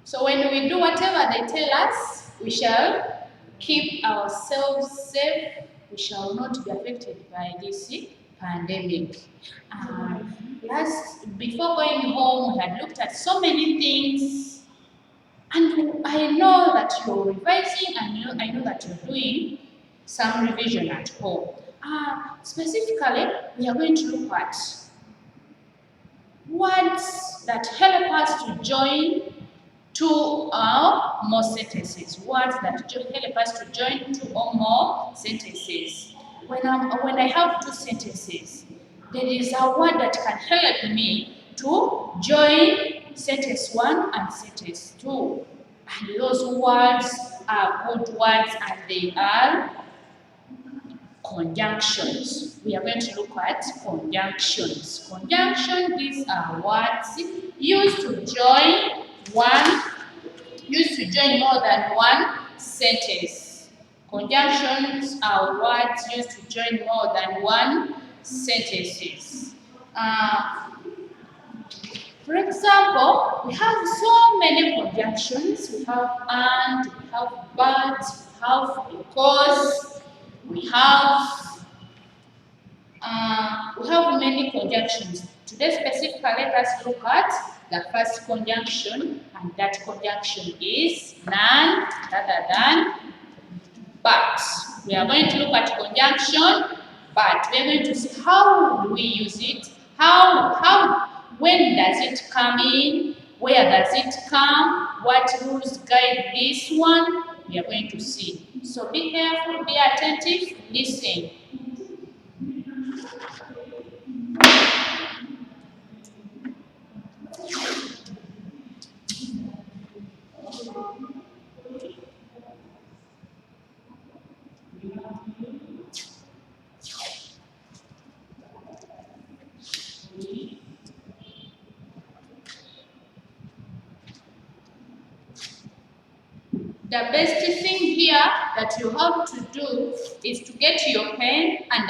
So when we do whatever they tell us, we shall keep ourselves safe. We shall not be affected by this pandemic. Before going home, we had looked at so many things, and I know that you're revising, and I know that you're doing some revision at home. Specifically, we are going to look at words that help us to join two or more sentences. Words that help us to join two or more sentences. When I have two sentences, there is a word that can help me to join sentence one and sentence two. And those words are good words, and they are conjunctions. We are going to look at conjunctions. Conjunction, these are words used to join more than one sentence. Conjunctions are words used to join more than one sentences. For example, we have so many conjunctions. We have and, we have but, we have because, we have many conjunctions. Today specifically, let us look at the first conjunction, and that conjunction is none rather than but. We are going to look at conjunction but. We are going to see how do we use it, when does it come in, where does it come, what rules guide this one. We are going to see. So be careful, be attentive, listen. The best thing here that you have to do is to get your pen and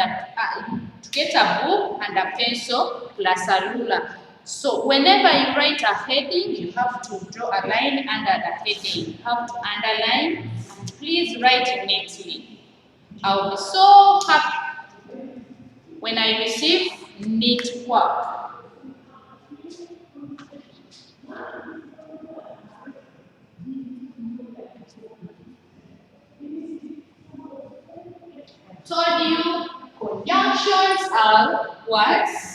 to get a book and a pencil plus a ruler. So whenever you write a heading, you have to draw a line under the heading. You have to underline, and please write it neatly. I'll be so happy when I receive neat work. Told you conjunctions are words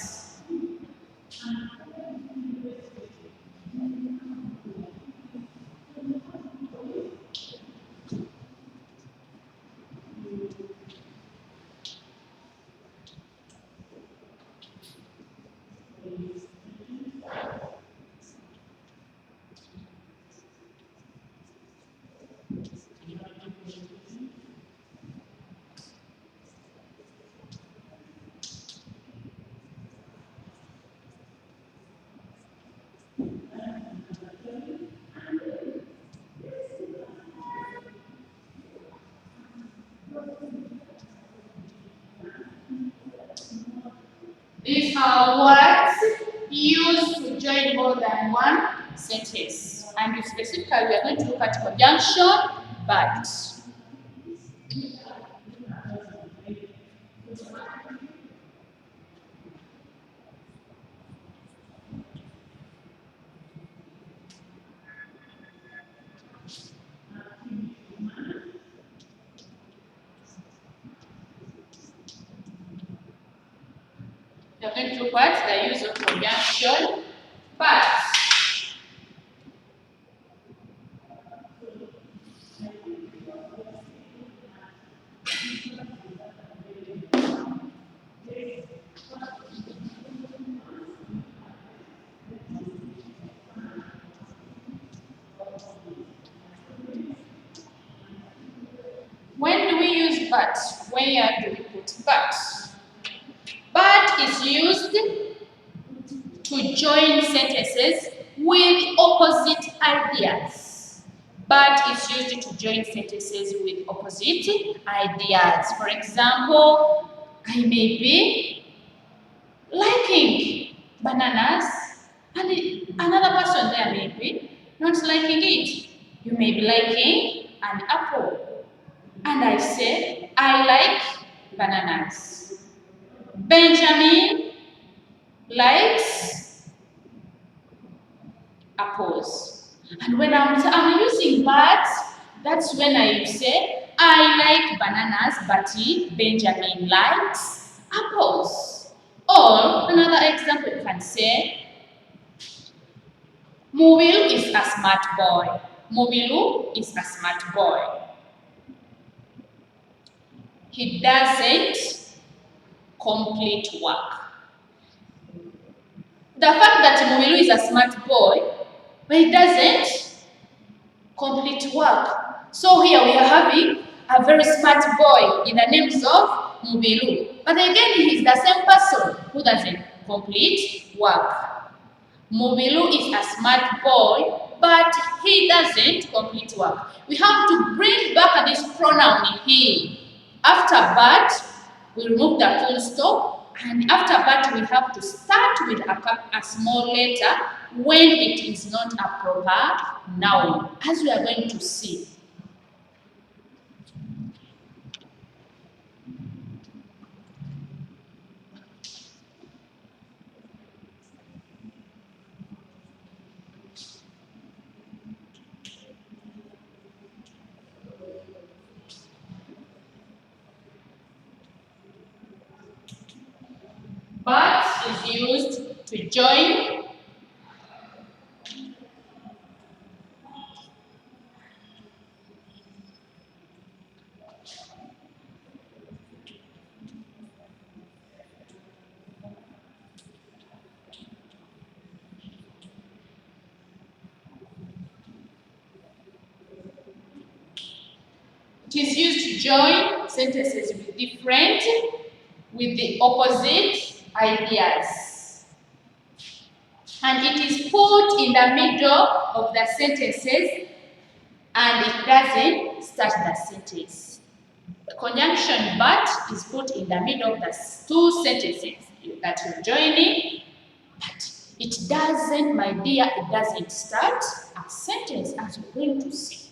These are words used to join more than one sentence. And specifically, we are going to look at conjunction but. We are going to look at the use of conjunction but. When do we use but? Where do we put but? But is used to join sentences with opposite ideas. But is used to join sentences with opposite ideas. For example, I may be liking bananas, and another person there may be not liking it. You may be liking an apple. And I say, I like bananas. Benjamin likes apples. And when I'm using but, that's when I say, I like bananas, but Benjamin likes apples. Or another example, you can say, Mubilu is a smart boy. Mubilu is a smart boy. He doesn't complete work. The fact that Mubilu is a smart boy, but he doesn't complete work. So here we are having a very smart boy in the names of Mubilu. But again, he is the same person who doesn't complete work. Mubilu is a smart boy, but he doesn't complete work. We have to bring back this pronoun he. After but, we remove the full stop, and after but, we have to start with a small letter when it is not a proper noun, as we are going to see. But is used to join it is used to join sentences with the opposite ideas. And it is put in the middle of the sentences and it doesn't start the sentence. The conjunction but is put in the middle of the two sentences that you're joining, but it doesn't, my dear, it doesn't start a sentence as you're going to see.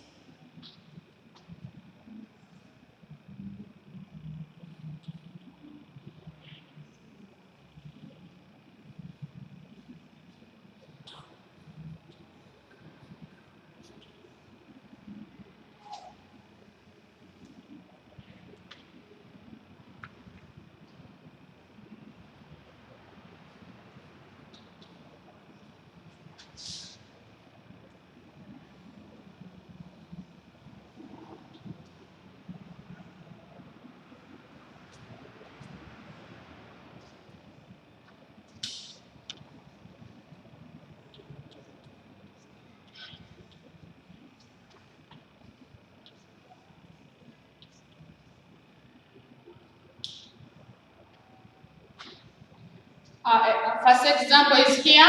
First example is here.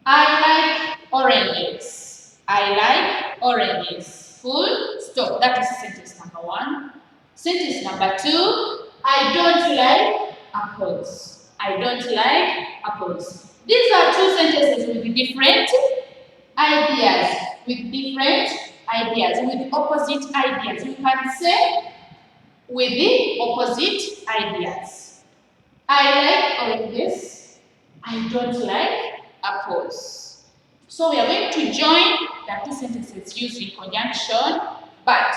I like oranges. I like oranges. Full stop. That is sentence number one. Sentence number two. I don't like apples. I don't like apples. These are two sentences with different ideas. With different ideas. With opposite ideas. You can say with the opposite ideas. I like oranges. I don't like apples. So we are going to join the two sentences using conjunction but.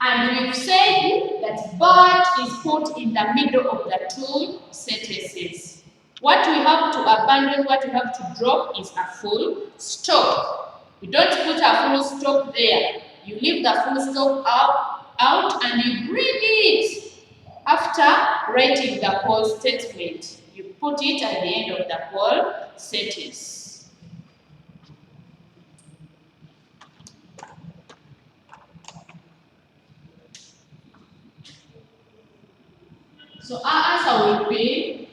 And we've said that but is put in the middle of the two sentences. What we have to abandon, what we have to drop is a full stop. You don't put a full stop there. You leave the full stop out and you bring it after writing the whole statement. You put it at the end of the whole sentence. So our answer will be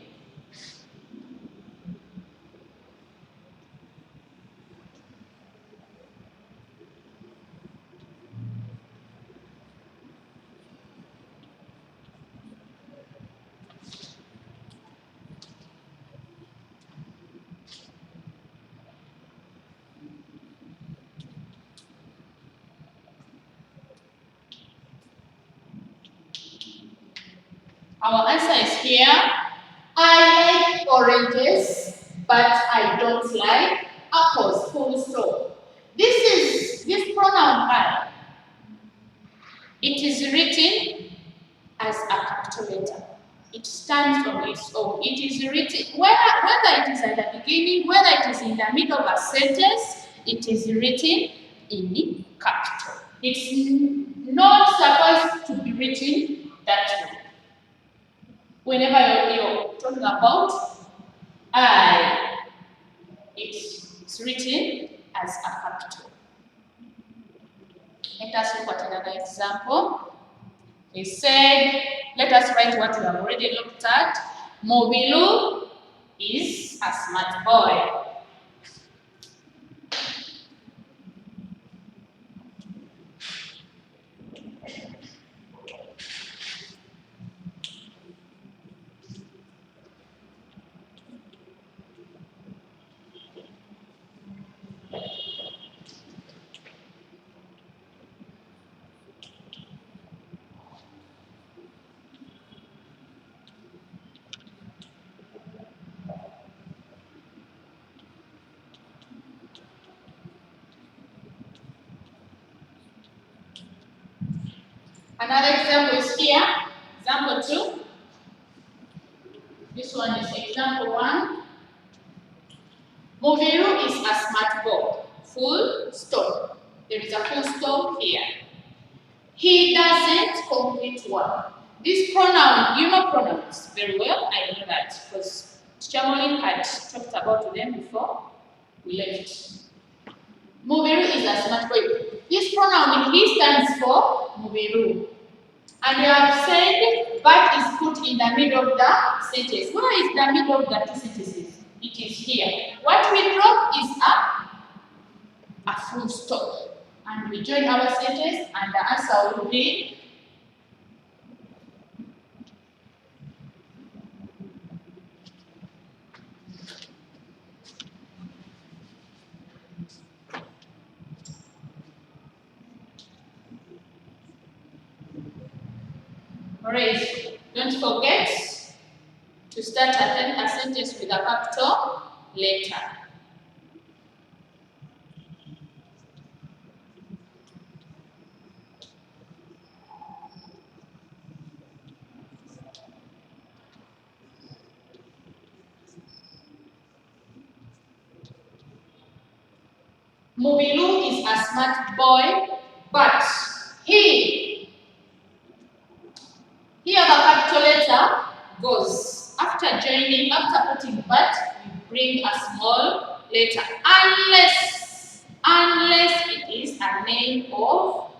Our answer is here. I like oranges, but I don't like apples. Full stop. This pronoun I. It is written as a capital letter. It stands on its own. It is written, whether it is at the beginning, whether it is in the middle of a sentence, it is written in capital. It's not supposed to be written that way. Whenever you're talking about I, it's written as a capital. Let us look at another example. He said, let us write what we have already looked at. Mobilu is a smart boy. Another example is here. Example 2. This one is example 1. Mobilu is a smart boy. Full stop. There is a full stop here. He doesn't complete work. This pronoun, you know pronouns very well. I know that because Chamolin had talked about them before we left. Mobilu is a smart boy. This pronoun, he stands for Mobilu. And we have said but is put in the middle of the sentence. Where is the middle of the two sentences? It is here. What we drop is a full stop. And we join our sentence and the answer will be raise. Don't forget to start a sentence with a capital letter. Mobilu is a smart boy, but he. Here the capital letter goes. After putting but, we bring a small letter. Unless it is a name of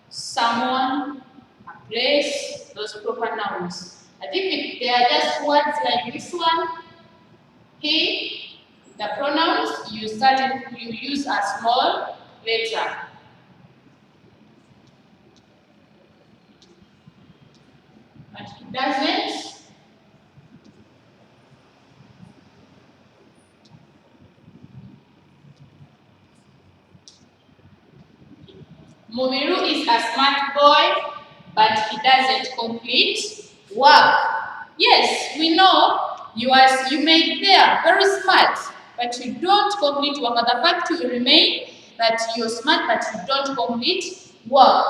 someone, a place, those proper nouns. I think if they are just words like this one, he, the pronouns, you use a small letter. But it doesn't. Mobilu is a smart boy, but he doesn't complete work. Yes, we know you may be very smart, but you don't complete work. The fact will remain that you're smart, but you don't complete work.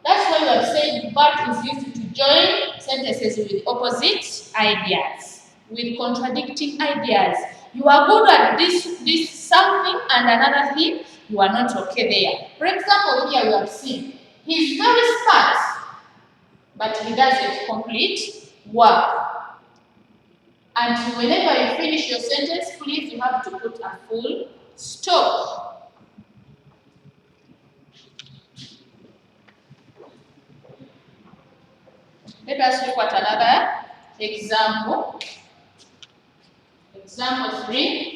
That's why we have said but is used to join sentences with opposite ideas, with contradicting ideas. You are good at this something and another thing, you are not okay there. For example, here we have seen, he's very smart, but he doesn't complete work. And whenever you finish your sentence, please, you have to put a full stop. Let us look at another example. Example 3.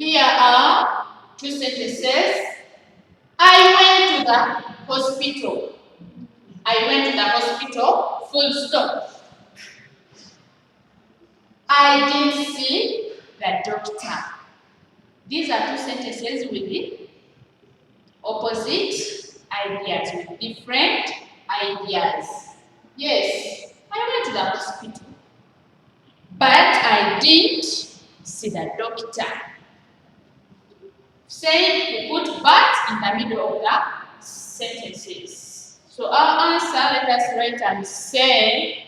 Here are two sentences. I went to the hospital. I went to the hospital, full stop. I didn't see the doctor. These are two sentences with the opposite ideas, with different ideas. Yes, I went to the hospital, but I didn't see the doctor. Say we put but in the middle of the sentences. So our answer, let us write and say,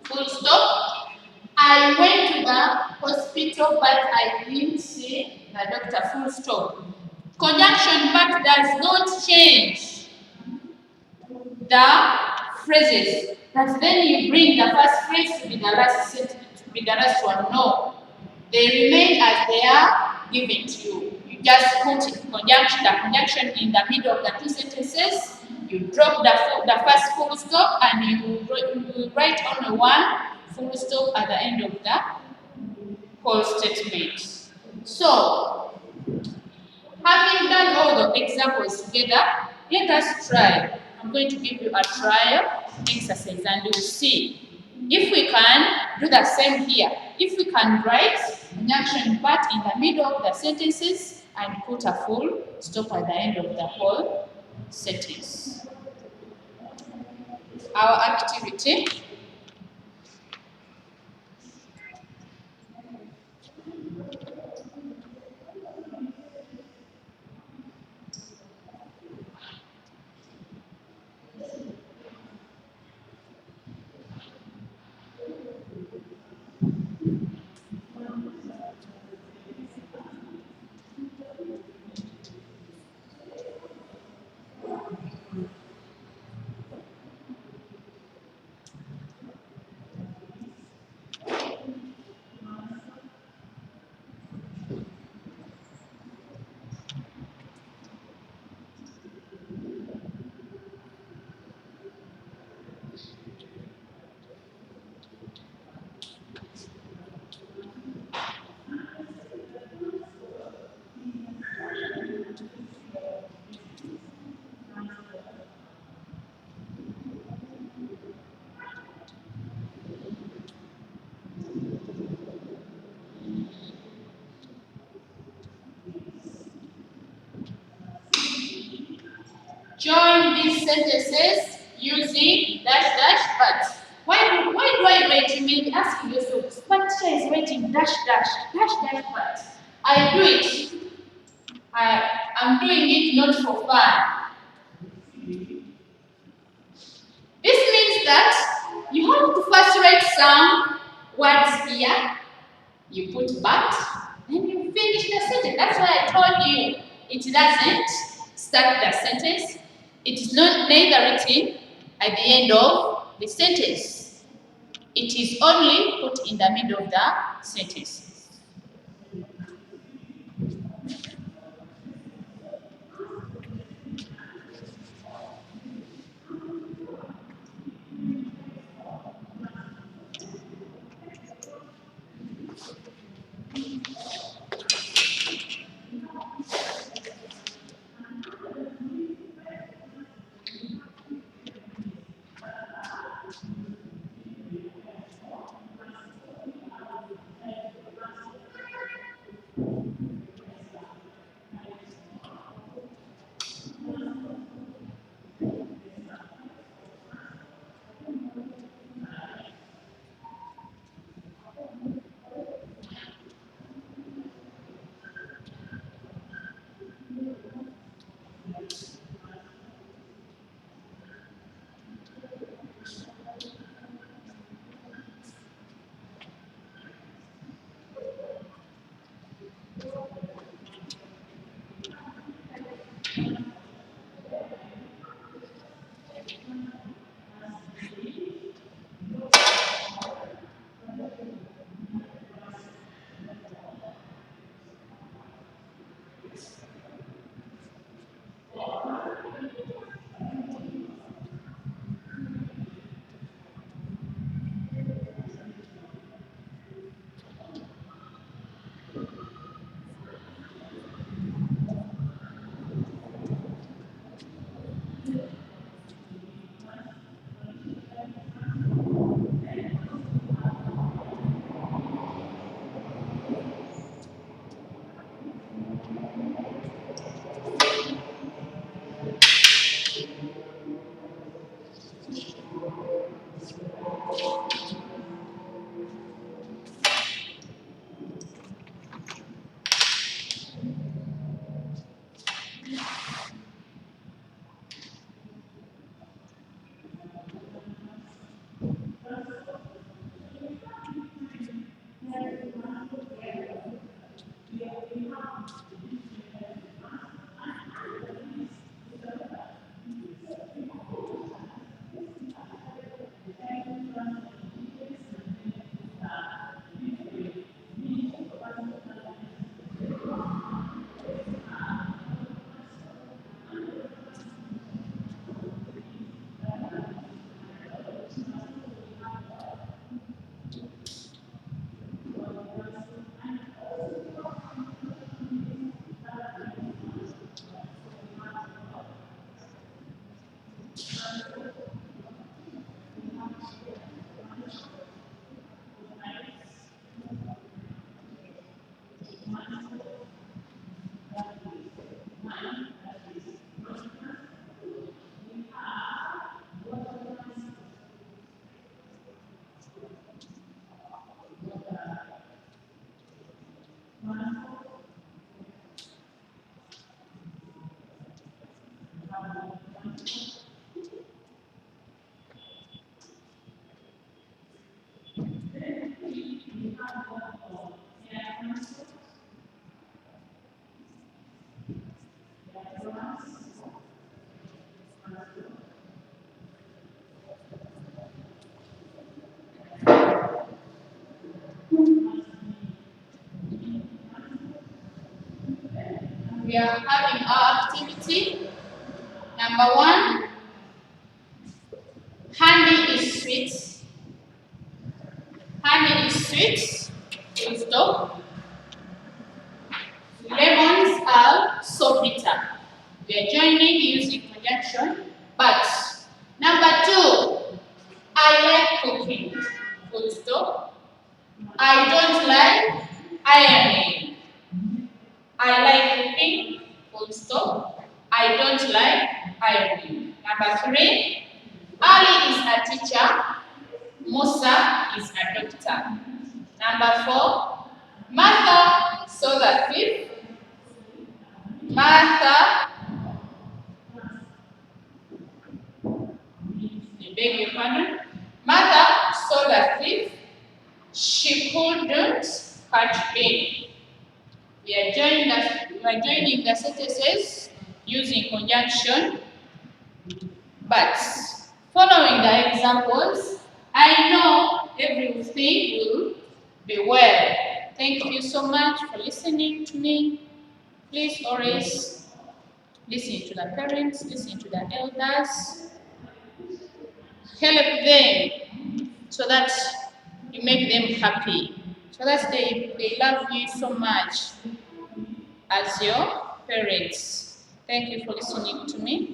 full stop. I went to the hospital, but I didn't see the doctor, full stop. Conjunction but does not change the phrases. That then you bring the first phrase to be the last sentence, to be the last one. No. They remain as they are given to you. You just put the conjunction in the middle of the two sentences. You drop the first full stop and you write only one full stop at the end of the whole statement. So, having done all the examples together, let us try. I'm going to give you a trial exercise and you'll see if we can do the same here. If we can write conjunction but in the middle of the sentences and put a full stop at the end of the whole sentence. Our activity. Join these sentences using dash dash but. Why do I write? You may be asking yourself, what teacher is writing dash dash but? I do it. I'm doing it not for fun. This means that you have to first write some words here. You put but, then you finish the sentence. That's why I told you it doesn't start the sentence. It is not neither written at the end of the sentence. It is only put in the middle of the sentence. We are having our activity. Number 1, honey is sweet. Honey is sweet. Full stop. Lemons are so bitter. We are joining using conjunction. But number 2, I like cooking. Full stop. I don't like ironing. I like cooking. Full stop. I don't like ironing. Number 3, Ali is a teacher. Musa is a doctor. Number 4, Martha saw the thief. Martha, I beg your pardon. Martha saw the thief. She couldn't catch him. We are joining the sentences using conjunction. But following the examples, I know everything will be well. Thank you so much for listening to me. Please always listen to the parents, listen to the elders. Help them so that you make them happy. So that they love you so much as your parents. Thank you for listening to me.